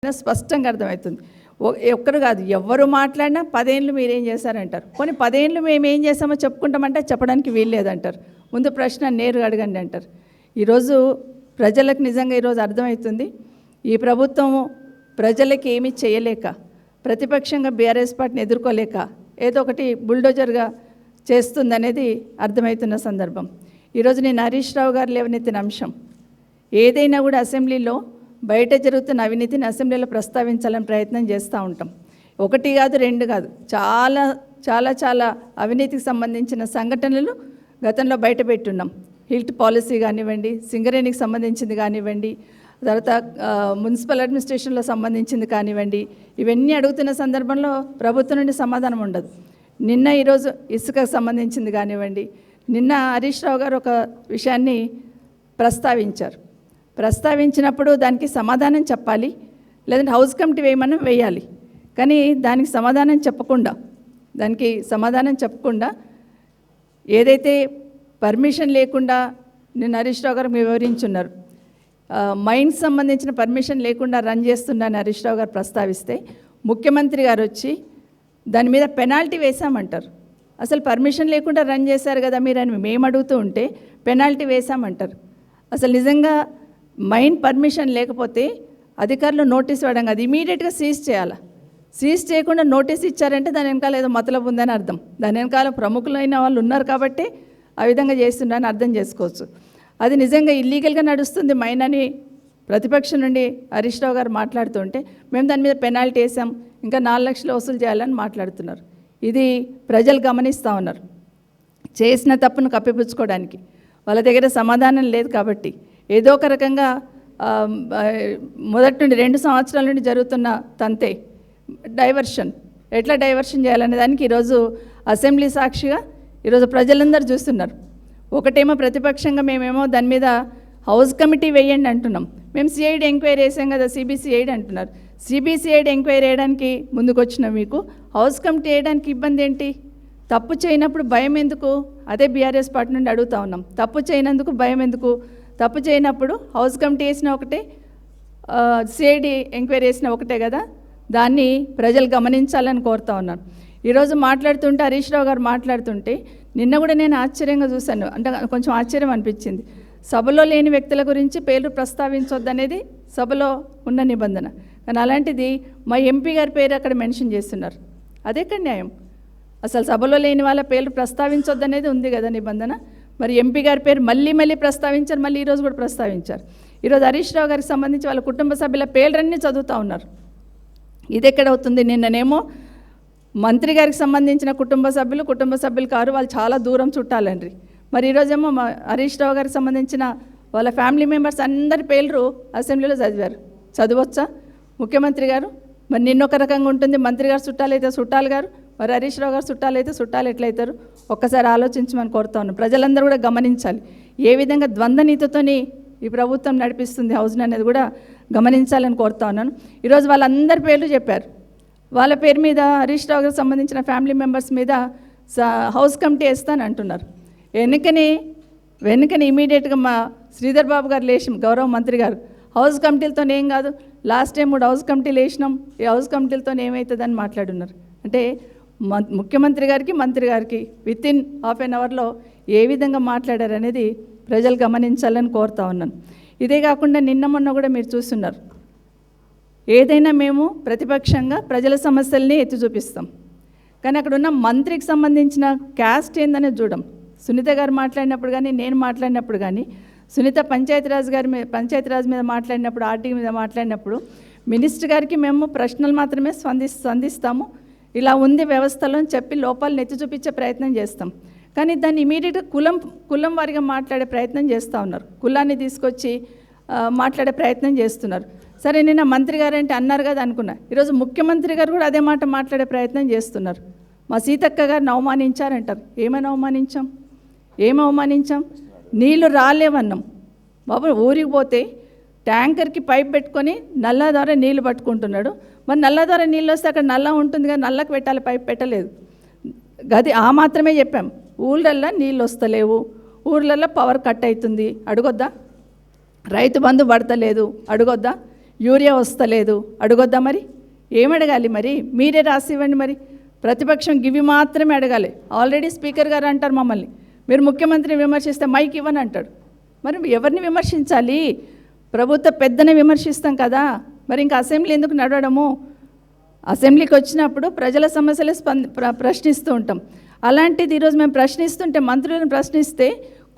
స్పష్టంగా అర్థమవుతుంది. ఒక్కరు కాదు, ఎవరు మాట్లాడినా 10 ఏళ్ళు మీరేం చేశారంటారు. కొన్ని 10 ఏళ్ళు మేము ఏం చేసామో చెప్పుకుంటామంటే చెప్పడానికి వీలు లేదంటారు. ముందు ప్రశ్న నేరుగా అడగండి అంటారు. ఈరోజు ప్రజలకు నిజంగా ఈరోజు అర్థమవుతుంది, ఈ ప్రభుత్వం ప్రజలకి ఏమీ చేయలేక, ప్రతిపక్షంగా బీఆర్ఎస్ పార్టీని ఎదుర్కోలేక ఏదో ఒకటి బుల్డోజర్గా చేస్తుందనేది అర్థమవుతున్న సందర్భం. ఈరోజు నేను హరీష్ రావు గారు లేవనెత్తిన అంశం, ఏదైనా కూడా అసెంబ్లీలో బయట జరుగుతున్న అవినీతిని అసెంబ్లీలో ప్రస్తావించాలని ప్రయత్నం చేస్తూ ఉంటాం. 1 కాదు 2 కాదు, చాలా చాలా చాలా అవినీతికి సంబంధించిన సంఘటనలు గతంలో బయట పెట్టున్నాం. హిల్ట్ పాలసీ కానివ్వండి, సింగరేణికి సంబంధించింది కానివ్వండి, తర్వాత మున్సిపల్ అడ్మినిస్ట్రేషన్లో సంబంధించింది కానివ్వండి, ఇవన్నీ అడుగుతున్న సందర్భంలో ప్రభుత్వం నుండి సమాధానం ఉండదు. నిన్న ఈరోజు ఇసుకకు సంబంధించింది కానివ్వండి, నిన్న హరీష్ రావు గారు ఒక విషయాన్ని ప్రస్తావించినప్పుడు దానికి సమాధానం చెప్పాలి, లేదంటే హౌస్ కమిటీ వేయాలి. కానీ దానికి సమాధానం చెప్పకుండా ఏదైతే పర్మిషన్ లేకుండా నిన్న హరీష్ రావు గారు వివరించున్నారు, మైన్స్ సంబంధించిన పర్మిషన్ లేకుండా రన్ చేస్తుండని హరీష్ రావు గారు ప్రస్తావిస్తే ముఖ్యమంత్రి గారు వచ్చి దాని మీద పెనాల్టీ వేశామంటారు. అసలు పర్మిషన్ లేకుండా రన్ చేశారు కదా మీరు అని మేము అడుగుతూ ఉంటే పెనాల్టీ వేశామంటారు. అసలు నిజంగా మైన్ పర్మిషన్ లేకపోతే అధికారులు నోటీస్ ఇవ్వడం కాదు, ఇమీడియట్గా సీజ్ చేయాలి. సీజ్ చేయకుండా నోటీస్ ఇచ్చారంటే దాని వెనకాల ఏదో మతలబు ఉందని అర్థం. దాని వెనకాల ప్రముఖులైన వాళ్ళు ఉన్నారు కాబట్టి ఆ విధంగా చేస్తున్నారని అర్థం చేసుకోవచ్చు. అది నిజంగా ఇల్లీగల్గా నడుస్తుంది మైన్ అని ప్రతిపక్షం నుండి హరీష్ రావు గారు మాట్లాడుతుంటే మేము దాని మీద పెనాల్టీ వేసాం, ఇంకా 4 లక్షలు వసూలు చేయాలని మాట్లాడుతున్నారు. ఇది ప్రజలు గమనిస్తూ ఉన్నారు. చేసిన తప్పును కప్పిపుచ్చుకోవడానికి వాళ్ళ దగ్గర సమాధానం లేదు కాబట్టి ఏదో ఒక రకంగా మొదటి నుండి 2 సంవత్సరాల నుండి జరుగుతున్న తంతే ఎట్లా డైవర్షన్ చేయాలనే దానికి ఈరోజు అసెంబ్లీ సాక్షిగా ఈరోజు ప్రజలందరూ చూస్తున్నారు. ఒకటేమో ప్రతిపక్షంగా మేమేమో దాని మీద హౌస్ కమిటీ వేయండి అంటున్నాం, మేము సిఐడి ఎంక్వైరీ వేసాం కదా, సిబిసిఐడి అంటున్నారు. సిబిసిఐడి ఎంక్వైరీ వేయడానికి ముందుకు వచ్చిన మీకు హౌస్ కమిటీ వేయడానికి ఇబ్బంది ఏంటి? తప్పు చేయనప్పుడు భయం ఎందుకు? అదే బీఆర్ఎస్ పార్టీ నుండి అడుగుతూ ఉన్నాం. తప్పు చేయనందుకు భయం ఎందుకు? తప్పు చేయనప్పుడు హౌస్ కమిటీ వేసిన ఒకటే, సిఐడి ఎంక్వైరీ వేసిన ఒకటే కదా, దాన్ని ప్రజలు గమనించాలని కోరుతా ఉన్నాను. ఈరోజు మాట్లాడుతుంటే హరీష్ రావు గారు మాట్లాడుతుంటే నిన్న కూడా నేను ఆశ్చర్యంగా చూశాను, అంటే కొంచెం ఆశ్చర్యం అనిపించింది. సభలో లేని వ్యక్తుల గురించి పేర్లు ప్రస్తావించొద్దనేది సభలో ఉన్న నిబంధన, కానీ అలాంటిది మా ఎంపీ గారి పేరు అక్కడ మెన్షన్ చేస్తున్నారు. అదెక్కడ న్యాయం? అసలు సభలో లేని వాళ్ళ పేర్లు ప్రస్తావించొద్దనేది ఉంది కదా నిబంధన. మరి ఎంపీ గారి పేరు మళ్ళీ ప్రస్తావించారు, మళ్ళీ ఈరోజు కూడా ప్రస్తావించారు. ఈరోజు హరీష్ రావు గారికి సంబంధించి వాళ్ళ కుటుంబ సభ్యుల పేర్లన్నీ చదువుతూ ఉన్నారు. ఇది ఎక్కడవుతుంది? నిన్ననేమో మంత్రి గారికి సంబంధించిన కుటుంబ సభ్యులు కారు, వాళ్ళు చాలా దూరం చుట్టాలండి. మరి ఈరోజేమో హరీష్ రావు గారికి సంబంధించిన వాళ్ళ ఫ్యామిలీ మెంబర్స్ అందరి పేర్లు అసెంబ్లీలో చదవచ్చా ముఖ్యమంత్రి గారు? మరి నిన్నొక రకంగా ఉంటుంది, మంత్రి గారు చుట్టాలైతే చుట్టాలు గారు, మరి హరీష్ రావు గారు చుట్టాలైతే చుట్టాలు ఎట్లయితారు? ఒక్కసారి ఆలోచించమని కోరుతా ఉన్నాను. ప్రజలందరూ కూడా గమనించాలి, ఏ విధంగా ద్వంద్వ నీతితోని ఈ ప్రభుత్వం నడిపిస్తుంది హౌస్ని అనేది కూడా గమనించాలని కోరుతా ఉన్నాను. ఈరోజు వాళ్ళందరి పేర్లు చెప్పారు, వాళ్ళ పేరు మీద హరీష్ రావు గారికి సంబంధించిన ఫ్యామిలీ మెంబర్స్ మీద హౌస్ కమిటీ వేస్తాను అంటున్నారు. వెనుకని ఇమీడియట్గా మా శ్రీధర్ బాబు గారు లేచి, గౌరవ మంత్రి గారు, హౌస్ కమిటీలతో ఏం కాదు, లాస్ట్ టైం 3 హౌస్ కమిటీలు వేసినాం, ఈ హౌస్ కమిటీలతో ఏమవుతుందని మాట్లాడున్నారు. అంటే ముఖ్యమంత్రి గారికి మంత్రి గారికి వితిన్ హాఫ్ అన్ అవర్లో ఏ విధంగా మాట్లాడారు అనేది ప్రజలు గమనించాలని కోరుతా ఉన్నాను. ఇదే కాకుండా నిన్న మొన్న కూడా మీరు చూస్తున్నారు, ఏదైనా మేము ప్రతిపక్షంగా ప్రజల సమస్యల్ని ఎత్తి చూపిస్తాం, కానీ అక్కడ ఉన్న మంత్రికి సంబంధించిన క్యాస్ట్ ఏందనేది చూడం. సునీత గారు మాట్లాడినప్పుడు కానీ, నేను మాట్లాడినప్పుడు కానీ, సునీత పంచాయతీరాజ్ మీద మాట్లాడినప్పుడు, ఆర్టీఐ మీద మాట్లాడినప్పుడు మినిస్టర్ గారికి మేము ప్రశ్నలు మాత్రమే స్పందిస్తాము, ఇలా ఉంది వ్యవస్థలో అని చెప్పి లోపాలను ఎత్తి చూపించే ప్రయత్నం చేస్తాం. కానీ దాన్ని ఇమీడియట్గా కులం వారిగా మాట్లాడే ప్రయత్నం చేస్తూ ఉన్నారు, కులాన్ని తీసుకొచ్చి మాట్లాడే ప్రయత్నం చేస్తున్నారు. సరే, నిన్న మంత్రి గారు అంటే అన్నారు కదా అనుకున్నా, ఈరోజు ముఖ్యమంత్రి గారు కూడా అదే మాట మాట్లాడే ప్రయత్నం చేస్తున్నారు. మా సీతక్క గారిని అవమానించారంటారు. ఏమి అవమానించాం? నీళ్లు రాలేవన్నాం. బాబు ఊరికి పోతే ట్యాంకర్కి పైప్ పెట్టుకొని నల్ల ద్వారా నీళ్లు పట్టుకుంటున్నాడు. మరి నల్ల ద్వారా నీళ్ళు వస్తే అక్కడ నల్ల ఉంటుంది కదా, నల్లకు పెట్టాలి, పైప్ పెట్టలేదు. గది ఆ మాత్రమే చెప్పాం. ఊళ్ళల్లో నీళ్ళు వస్తలేవు, ఊర్లలో పవర్ కట్ అవుతుంది, అడగొద్దా? రైతు బంధు పడతలేదు, అడగొద్దా? యూరియా వస్తలేదు, అడగొద్దా మరి? ఏమడగాలి మరి? మీరే రాసి ఇవ్వండి మరి. ప్రతిపక్షం గివి మాత్రమే అడగాలి. ఆల్రెడీ స్పీకర్ గారు అంటారు మమ్మల్ని, మీరు ముఖ్యమంత్రిని విమర్శిస్తే మైక్ ఇవ్వని అంటాడు. మరి ఎవరిని విమర్శించాలి? ప్రభుత్వ పెద్దనే విమర్శిస్తాం కదా, మరి ఇంకా అసెంబ్లీ ఎందుకు నడవడము? అసెంబ్లీకి వచ్చినప్పుడు ప్రజల సమస్యలే ప్రశ్నిస్తూ ఉంటాం. అలాంటిది ఈరోజు మేము ప్రశ్నిస్తుంటే, మంత్రులను ప్రశ్నిస్తే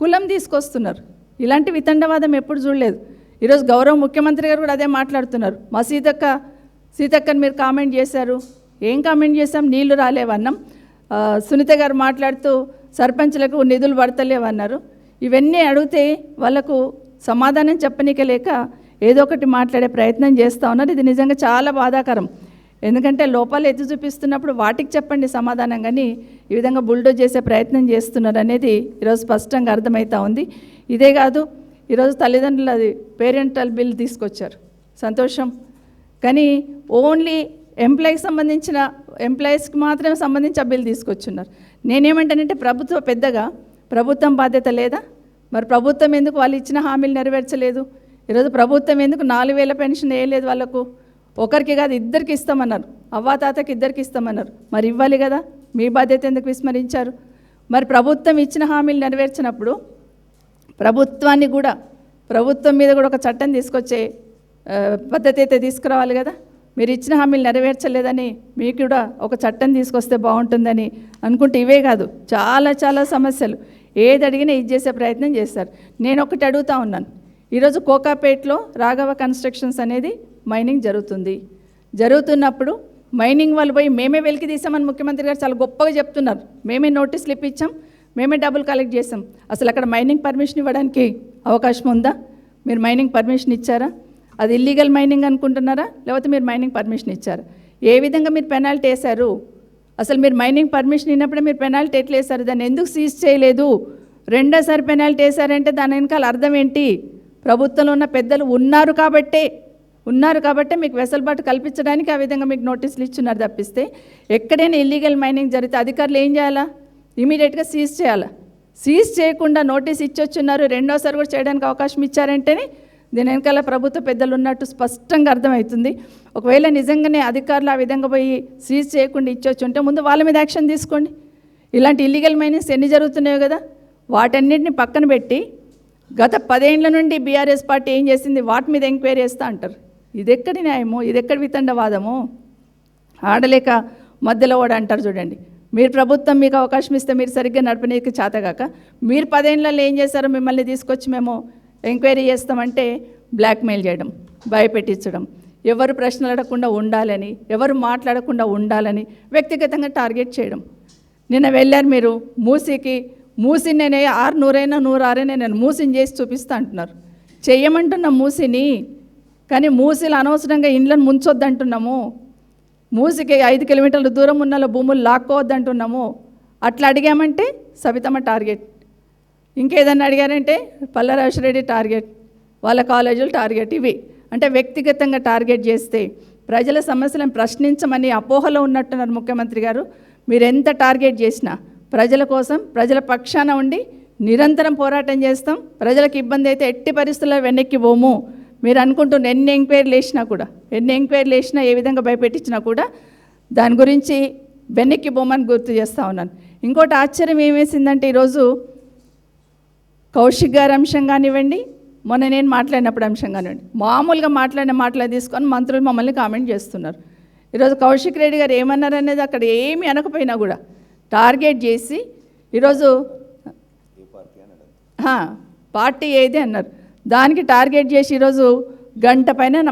కులం తీసుకొస్తున్నారు. ఇలాంటి వితండవాదం ఎప్పుడు చూడలేదు. ఈరోజు గౌరవ ముఖ్యమంత్రి గారు కూడా అదే మాట్లాడుతున్నారు. మా సీతక్కని మీరు కామెంట్ చేశారు. ఏం కామెంట్ చేశాం? నీళ్లు రాలేవన్నాం. సునీత గారు మాట్లాడుతూ సర్పంచ్లకు నిధులు పడతలేవన్నారు. ఇవన్నీ అడిగితే వాళ్ళకు సమాధానం చెప్పనీక లేక ఏదో ఒకటి మాట్లాడే ప్రయత్నం చేస్తూ ఉన్నారు. ఇది నిజంగా చాలా బాధాకరం. ఎందుకంటే లోపాలు ఎత్తి చూపిస్తున్నప్పుడు వాటికి చెప్పండి సమాధానం, కానీ ఈ విధంగా బుల్డోజ్ చేసే ప్రయత్నం చేస్తున్నారు అనేది ఈరోజు స్పష్టంగా అర్థమవుతూ ఉంది. ఇదే కాదు, ఈరోజు తల్లిదండ్రులది పేరెంటల్ బిల్ తీసుకొచ్చారు, సంతోషం. కానీ ఓన్లీ ఎంప్లాయీస్కి మాత్రమే సంబంధించి ఆ బిల్ తీసుకొచ్చున్నారు. నేనేమంటానంటే, ప్రభుత్వం బాధ్యత లేదా? మరి ప్రభుత్వం ఎందుకు వాళ్ళు ఇచ్చిన హామీలు నెరవేర్చలేదు? ఈరోజు ప్రభుత్వం ఎందుకు 4,000 పెన్షన్ వేయలేదు వాళ్ళకు? ఒకరికి కాదు, ఇద్దరికి ఇస్తామన్నారు. అవ్వాతాతకి ఇద్దరికి ఇస్తామన్నారు. మరి ఇవ్వాలి కదా, మీ బాధ్యత ఎందుకు విస్మరించారు? మరి ప్రభుత్వం ఇచ్చిన హామీలు నెరవేర్చినప్పుడు ప్రభుత్వం మీద కూడా ఒక చట్టం తీసుకొచ్చే పద్ధతి అయితే తీసుకురావాలి కదా. మీరు ఇచ్చిన హామీలు నెరవేర్చలేదని మీకు కూడా ఒక చట్టం తీసుకొస్తే బాగుంటుందని అనుకుంటే, ఇవే కాదు చాలా చాలా సమస్యలు ఏది అడిగినా ఇది చేసే ప్రయత్నం చేస్తారు. నేను ఒకటి అడుగుతా ఉన్నాను. ఈరోజు కోకాపేట్లో రాఘవ కన్స్ట్రక్షన్స్ అనేది మైనింగ్ జరుగుతున్నప్పుడు మైనింగ్ వాళ్ళు పోయి మేమే వెలికి తీసామని ముఖ్యమంత్రి గారు చాలా గొప్పగా చెప్తున్నారు. మేమే నోటీసులు ఇప్పించాం, మేమే డబ్బులు కలెక్ట్ చేసాం. అసలు అక్కడ మైనింగ్ పర్మిషన్ ఇవ్వడానికి అవకాశం ఉందా? మీరు మైనింగ్ పర్మిషన్ ఇచ్చారా? అది ఇల్లీగల్ మైనింగ్ అనుకుంటున్నారా, లేకపోతే మీరు మైనింగ్ పర్మిషన్ ఇచ్చారా? ఏ విధంగా మీరు పెనాల్టీ వేశారు? అసలు మీరు మైనింగ్ పర్మిషన్ ఇచ్చినప్పుడే మీరు పెనాల్టీ ఎట్లా వేశారు? దాన్ని ఎందుకు సీజ్ చేయలేదు? రెండోసారి పెనాల్టీ వేశారంటే దాని వెనకాల అర్థం ఏంటి? ప్రభుత్వంలో ఉన్న పెద్దలు ఉన్నారు కాబట్టే మీకు వెసులుబాటు కల్పించడానికి ఆ విధంగా మీకు నోటీసులు ఇచ్చున్నారు తప్పిస్తే, ఎక్కడైనా ఇల్లీగల్ మైనింగ్ జరిగితే అధికారులు ఏం చేయాలా? ఇమీడియట్గా సీజ్ చేయాలా? సీజ్ చేయకుండా నోటీస్ ఇచ్చొచ్చున్నారు, రెండోసారి కూడా చేయడానికి అవకాశం ఇచ్చారంటేనే దీని వెనకాల ప్రభుత్వ పెద్దలు ఉన్నట్టు స్పష్టంగా అర్థమవుతుంది. ఒకవేళ నిజంగానే అధికారులు ఆ విధంగా పోయి సీజ్ చేయకుండా ఇచ్చొచ్చు ఉంటే ముందు వాళ్ళ మీద యాక్షన్ తీసుకోండి. ఇలాంటి ఇల్లీగల్ మైనింగ్స్ ఎన్ని జరుగుతున్నాయో కదా, వాటన్నిటిని పక్కన పెట్టి గత 10 ఏళ్ల నుండి బీఆర్ఎస్ పార్టీ ఏం చేసింది వాటి మీద ఎంక్వైరీ చేస్తా అంటారు. ఇది ఎక్కడి న్యాయమో, ఇది ఎక్కడి వితండవాదమో? ఆడలేక మధ్యలో వాడు అంటారు చూడండి. మీరు ప్రభుత్వం మీకు అవకాశం ఇస్తే మీరు సరిగ్గా నడపనీకి చేతగాక మీరు 10 ఏళ్లలో ఏం చేశారో మిమ్మల్ని తీసుకొచ్చి మేము ఎంక్వైరీ చేస్తామంటే బ్లాక్మెయిల్ చేయడం, భయపెట్టించడం, ఎవరు ప్రశ్నలు అడగకుండా ఉండాలని, ఎవరు మాట్లాడకుండా ఉండాలని వ్యక్తిగతంగా టార్గెట్ చేయడం. నిన్న వెళ్ళారు మీరు మూసిని నేను 600 106 నేను మూసిని చేసి చూపిస్తా అంటున్నారు. చెయ్యమంటున్న మూసిని, కానీ మూసిలు అనవసరంగా ఇండ్లను ముంచొద్దంటున్నాము. మూసికి 5 కిలోమీటర్ల దూరం ఉన్న భూములు లాక్కోవద్దంటున్నాము. అట్లా అడిగామంటే సబితమ్మ టార్గెట్, ఇంకేదన్నా అడిగారంటే పల్లరాజరెడ్డి టార్గెట్, వాళ్ళ కాలేజీలు టార్గెట్. ఇవి అంటే వ్యక్తిగతంగా టార్గెట్ చేస్తే ప్రజల సమస్యలను ప్రశ్నించమని అపోహలో ఉన్నట్టున్నారు ముఖ్యమంత్రి గారు. మీరు ఎంత టార్గెట్ చేసినా ప్రజల కోసం, ప్రజల పక్షాన ఉండి నిరంతరం పోరాటం చేస్తాం. ప్రజలకు ఇబ్బంది అయితే ఎట్టి పరిస్థితుల్లో వెనక్కి పోము. మీరు అనుకుంటున్న ఎన్ని ఎంక్వైరీలు వేసినా ఏ విధంగా భయపెట్టించినా కూడా దాని గురించి వెనక్కి పోమని గుర్తు చేస్తూ ఉన్నాను. ఇంకోటి ఆశ్చర్యం ఏమేసిందంటే, ఈరోజు కౌశిక్ గారి అంశం కానివ్వండి, మొన్న నేను మాట్లాడినప్పుడు అంశం కానివ్వండి, మామూలుగా మాటలు తీసుకొని మంత్రులు మమ్మల్ని కామెంట్ చేస్తున్నారు. ఈరోజు కౌశిక్ రెడ్డి గారు ఏమన్నారు అనేది అక్కడ ఏమీ అనకపోయినా కూడా టార్గెట్ చేసి ఈరోజు పార్టీ ఏది అన్నారు, దానికి టార్గెట్ చేసి ఈరోజు గంట పైన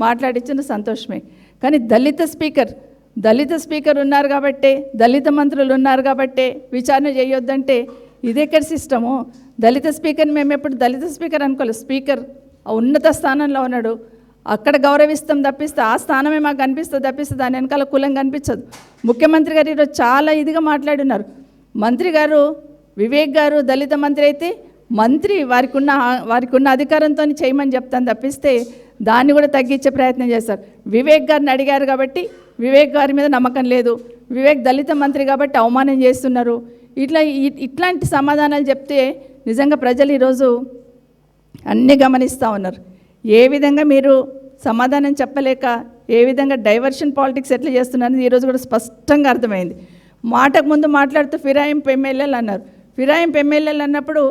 మాట్లాడించిన సంతోషమే. కానీ దళిత స్పీకర్ ఉన్నారు కాబట్టే, దళిత మంత్రులు ఉన్నారు కాబట్టే విచారణ చేయొద్దంటే ఇదెక్కడ సిస్టము? దళిత స్పీకర్ని మేము ఎప్పుడు దళిత స్పీకర్ అనుకోలేదు. స్పీకర్ ఉన్నత స్థానంలో ఉన్నాడు, అక్కడ గౌరవిస్తాం తప్పిస్తే, ఆ స్థానమే మాకు కనిపిస్తుంది తప్పిస్తే దాని వెనకాల కులం కనిపించదు. ముఖ్యమంత్రి గారు ఈరోజు చాలా ఇదిగా మాట్లాడున్నారు. మంత్రి గారు వివేక్ గారు దళిత మంత్రి అయితే మంత్రి వారికి ఉన్న అధికారంతో చేయమని చెప్తాను తప్పిస్తే దాన్ని కూడా తగ్గించే ప్రయత్నం చేస్తారు. వివేక్ గారిని అడిగారు కాబట్టి వివేక్ గారి మీద నమ్మకం లేదు, వివేక్ దళిత మంత్రి కాబట్టి అవమానం చేస్తున్నారు. ఇట్లాంటి సమాధానాలు చెప్తే నిజంగా ప్రజలు ఈరోజు అన్నీ గమనిస్తూ ఉన్నారు. ఏ విధంగా మీరు సమాధానం చెప్పలేక ఏ విధంగా డైవర్షన్ పాలిటిక్స్ ఎట్లా చేస్తున్నారని ఈరోజు కూడా స్పష్టంగా అర్థమైంది. మాటకు ముందు మాట్లాడుతూ ఫిరాయింపు ఎమ్మెల్యేలు అన్నారు. ఫిరాయింపు ఎమ్మెల్యేలు అన్నప్పుడు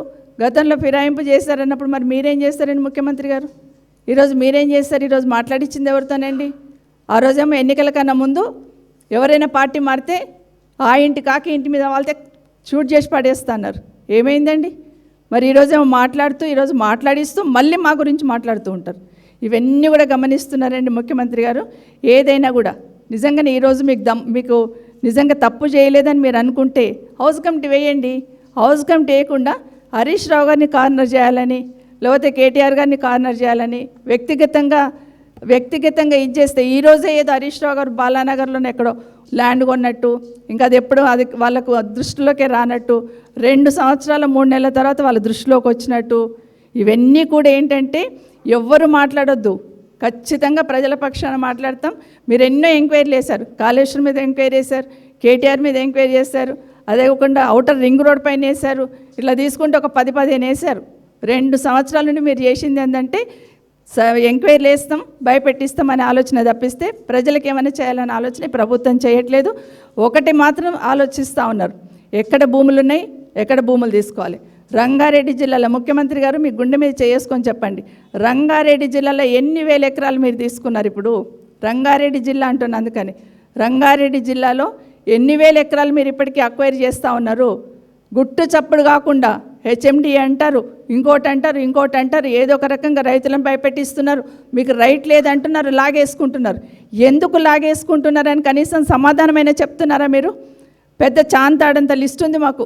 గతంలో ఫిరాయింపు చేశారన్నప్పుడు మరి మీరేం చేస్తారండి ముఖ్యమంత్రి గారు? ఈరోజు మీరేం చేస్తారు? ఈరోజు మాట్లాడించింది ఎవరితోనండి? ఆ రోజేమో ఎన్నికల కన్నా ముందు ఎవరైనా పార్టీ మారితే ఆ ఇంటి కాకి ఇంటి మీద వాళ్ళతే షూట్ చేసి పడేస్తున్నారు. ఏమైందండి? మరి ఈరోజేమో మాట్లాడుతూ ఈరోజు మాట్లాడిస్తూ మళ్ళీ మా గురించి మాట్లాడుతూ ఉంటారు. ఇవన్నీ కూడా గమనిస్తున్నారండి ముఖ్యమంత్రి గారు. ఏదైనా కూడా నిజంగానే ఈరోజు మీకు నిజంగా తప్పు చేయలేదని మీరు అనుకుంటే హౌస్ కమిటీ వేయండి. హౌస్ కమిటీ వేయకుండా హరీష్ రావు గారిని కార్నర్ చేయాలని, లేకపోతే కేటీఆర్ గారిని కార్నర్ చేయాలని వ్యక్తిగతంగా ఇది చేస్తే ఈరోజే ఏదో హరీష్ రావు గారు బాలానగర్లోనే ఎక్కడో ల్యాండ్ కొన్నట్టు, ఇంకా అది ఎప్పుడో అది వాళ్ళకు దృష్టిలోకే రానట్టు, 2 సంవత్సరాల 3 నెలల తర్వాత వాళ్ళ దృష్టిలోకి వచ్చినట్టు, ఇవన్నీ కూడా ఏంటంటే ఎవ్వరు మాట్లాడొద్దు. ఖచ్చితంగా ప్రజల పక్షాన మాట్లాడతాం. మీరు ఎన్నో ఎంక్వైరీలు వేశారు. కాళేశ్వరం మీద ఎంక్వైరీ వేశారు, కేటీఆర్ మీద ఎంక్వైరీ చేశారు, అదే కాకుండా ఔటర్ రింగ్ రోడ్ పైన వేశారు. ఇట్లా తీసుకుంటే ఒక 10-15 వేశారు. 2 సంవత్సరాల నుండి మీరు చేసింది ఏంటంటే ఎంక్వైరీలు వేస్తాం, భయపెట్టిస్తాం అనే ఆలోచన తప్పిస్తే ప్రజలకు ఏమైనా చేయాలనే ఆలోచన ప్రభుత్వం చేయట్లేదు. ఒకటి మాత్రం ఆలోచిస్తూ ఉన్నారు, ఎక్కడ భూములు ఉన్నాయి, ఎక్కడ భూములు తీసుకోవాలి. రంగారెడ్డి జిల్లాలో ముఖ్యమంత్రి గారు మీ గుండె మీద చేసుకొని చెప్పండి, రంగారెడ్డి జిల్లాలో ఎన్ని వేల ఎకరాలు మీరు తీసుకున్నారు? ఇప్పుడు రంగారెడ్డి జిల్లా అంటున్నా, అందుకని రంగారెడ్డి జిల్లాలో ఎన్ని వేల ఎకరాలు మీరు ఇప్పటికీ అక్వైర్ చేస్తూ ఉన్నారు? గుట్టు చప్పుడు కాకుండా హెచ్ఎండి అంటారు, ఇంకోటి అంటారు, ఏదో ఒక రకంగా రైతులను భయపెట్టిస్తున్నారు. మీకు రైట్ లేదంటున్నారు, లాగేసుకుంటున్నారు. ఎందుకు లాగేసుకుంటున్నారని కనీసం సమాధానమైనా చెప్తున్నారా మీరు? పెద్ద చాంతాడంత లిస్ట్ ఉంది మాకు,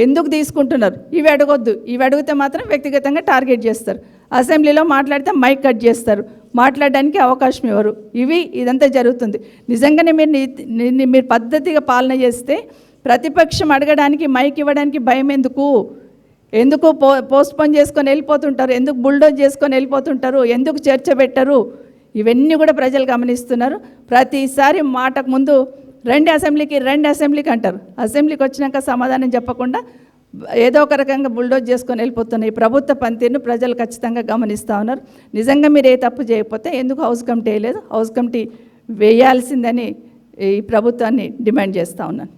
ఎందుకు తీసుకుంటున్నారు? ఇవి అడగొద్దు. ఇవి అడిగితే మాత్రం వ్యక్తిగతంగా టార్గెట్ చేస్తారు. అసెంబ్లీలో మాట్లాడితే మైక్ కట్ చేస్తారు, మాట్లాడడానికి అవకాశం ఇవ్వరు. ఇదంతా జరుగుతుంది. నిజంగానే మీరు పద్ధతిగా పాలన చేస్తే ప్రతిపక్షం అడగడానికి మైక్ ఇవ్వడానికి భయం ఎందుకు పోస్ట్పోన్ చేసుకొని వెళ్ళిపోతుంటారు? ఎందుకు బుల్డోజ్ చేసుకొని వెళ్ళిపోతుంటారు? ఎందుకు చర్చ పెట్టరు? ఇవన్నీ కూడా ప్రజలు గమనిస్తున్నారు. ప్రతిసారి మాటకు ముందు రండి అసెంబ్లీకి అంటారు. అసెంబ్లీకి వచ్చినాక సమాధానం చెప్పకుండా ఏదో ఒక రకంగా బుల్డోజ్ చేసుకొని వెళ్ళిపోతున్న ఈ ప్రభుత్వ పనితీరును ప్రజలు ఖచ్చితంగా గమనిస్తూ ఉన్నారు. నిజంగా మీరు ఏ తప్పు చేయకపోతే ఎందుకు హౌస్ కమిటీ వేయలేదు? హౌస్ కమిటీ వేయాల్సిందని ఈ ప్రభుత్వాన్ని డిమాండ్ చేస్తూ ఉన్నాను.